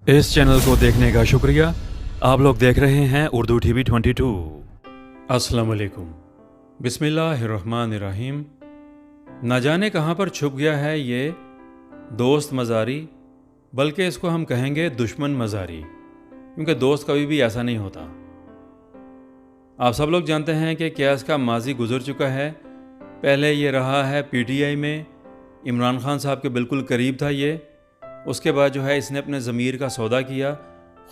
इस चैनल को देखने का शुक्रिया। आप लोग देख रहे हैं उर्दू टीवी 22। अस्सलाम वालेकुम। बिस्मिल्लाहिर्रहमानिर्रहीम। न जाने कहाँ पर छुप गया है ये दोस्त मज़ारी, बल्कि इसको हम कहेंगे दुश्मन मज़ारी, क्योंकि दोस्त कभी भी ऐसा नहीं होता। आप सब लोग जानते हैं कि क्या इसका माजी गुजर चुका है। पहले ये रहा है पीटीआई में, इमरान खान साहब के बिल्कुल करीब था ये। उसके बाद जो है इसने अपने ज़मीर का सौदा किया,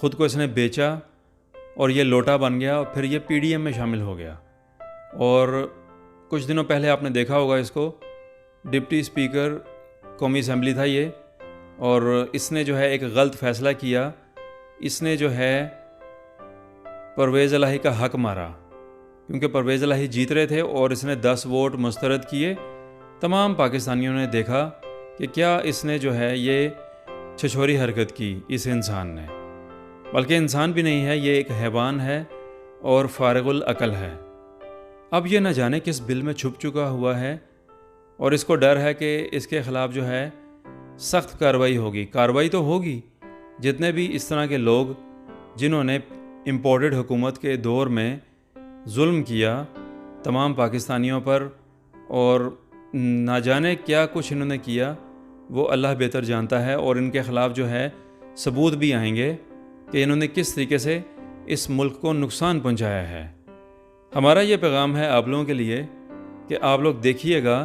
ख़ुद को इसने बेचा और ये लोटा बन गया और फिर ये पीडीएम में शामिल हो गया। और कुछ दिनों पहले आपने देखा होगा इसको, डिप्टी स्पीकर कौमी असम्बली था ये, और इसने जो है एक गलत फ़ैसला किया। इसने जो है परवेज़ इलाही का हक मारा, क्योंकि परवेज़ इलाही जीत रहे थे और इसने 10 वोट मुस्तरद किए। तमाम पाकिस्तानियों ने देखा कि क्या इसने जो है ये छिछोरी हरकत की इस इंसान ने, बल्कि इंसान भी नहीं है, ये एक हैवान है और फारिगुल अकल है। अब ये न जाने किस बिल में छुप चुका हुआ है और इसको डर है कि इसके ख़िलाफ़ जो है सख्त कार्रवाई होगी। कार्रवाई तो होगी, जितने भी इस तरह के लोग जिन्होंने इम्पोर्टेड हुकूमत के दौर में जुल्म किया तमाम पाकिस्तानियों पर और ना जाने क्या कुछ इन्होंने किया, वो अल्लाह बेहतर जानता है। और इनके ख़िलाफ़ जो है सबूत भी आएंगे कि इन्होंने किस तरीके से इस मुल्क को नुकसान पहुंचाया है। हमारा ये पैगाम है आप लोगों के लिए कि आप लोग देखिएगा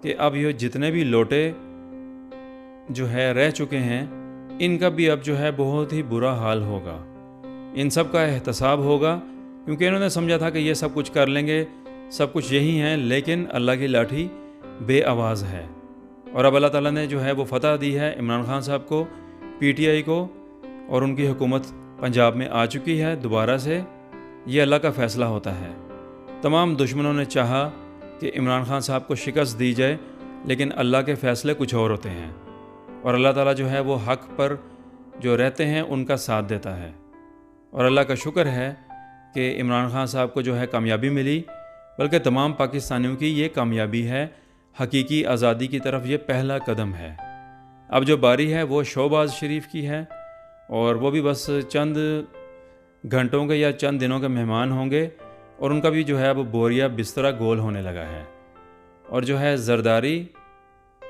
कि अब ये जितने भी लोटे जो है रह चुके हैं, इनका भी अब जो है बहुत ही बुरा हाल होगा। इन सब का एहतसाब होगा, क्योंकि इन्होंने समझा था कि ये सब कुछ कर लेंगे, सब कुछ यही है, लेकिन अल्लाह की लाठी बेआवाज़ है। और अब अल्लाह ताला ने जो है वो फतह दी है इमरान खान साहब को, पीटीआई को, और उनकी हुकूमत पंजाब में आ चुकी है दोबारा से। ये अल्लाह का फ़ैसला होता है। तमाम दुश्मनों ने चाहा कि इमरान खान साहब को शिकस्त दी जाए, लेकिन अल्लाह के फ़ैसले कुछ और होते हैं और अल्लाह ताला जो है वो हक़ पर जो रहते हैं उनका साथ देता है। और अल्लाह का शुक्र है कि इमरान खान साहब को जो है कामयाबी मिली, बल्कि तमाम पाकिस्तानियों की ये कामयाबी है। हकीकी आज़ादी की तरफ ये पहला कदम है। अब जो बारी है वो शहबाज शरीफ की है, और वो भी बस चंद घंटों के या चंद दिनों के मेहमान होंगे और उनका भी जो है अब बोरिया बिस्तरा गोल होने लगा है। और जो है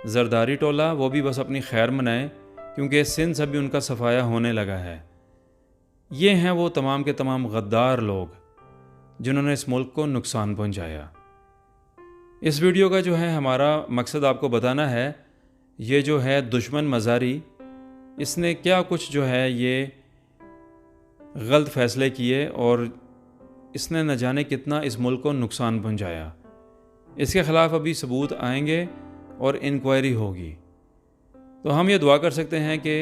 जरदारी टोला, वो भी बस अपनी खैर मनाए, क्योंकि सिंध से भी उनका सफाया होने लगा है। ये हैं वो तमाम के तमाम गद्दार लोग जिन्होंने इस मुल्क को नुकसान पहुंचाया। इस वीडियो का जो है हमारा मकसद आपको बताना है, ये जो है दुश्मन मज़ारी, इसने क्या कुछ जो है ये गलत फ़ैसले किए और इसने न जाने कितना इस मुल्क को नुकसान पहुंचाया। इसके ख़िलाफ़ अभी सबूत आएंगे और इंक्वायरी होगी। तो हम ये दुआ कर सकते हैं कि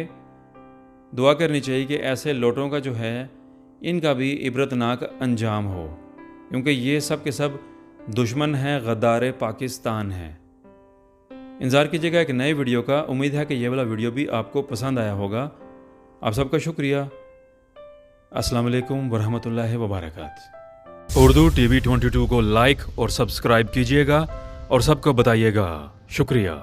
दुआ करनी चाहिए कि ऐसे लोटों का जो है इनका भी इबरतनाक अंजाम हो, क्योंकि ये सब के सब दुश्मन हैं, गद्दार पाकिस्तान हैं। इंतज़ार कीजिएगा एक नए वीडियो का। उम्मीद है कि ये वाला वीडियो भी आपको पसंद आया होगा। आप सबका शुक्रिया। अस्सलाम वालेकुम वरहमतुल्लाहि वबरकातुहू। उर्दू टीवी 22 को लाइक और सब्सक्राइब कीजिएगा और सबको बताइएगा। शुक्रिया।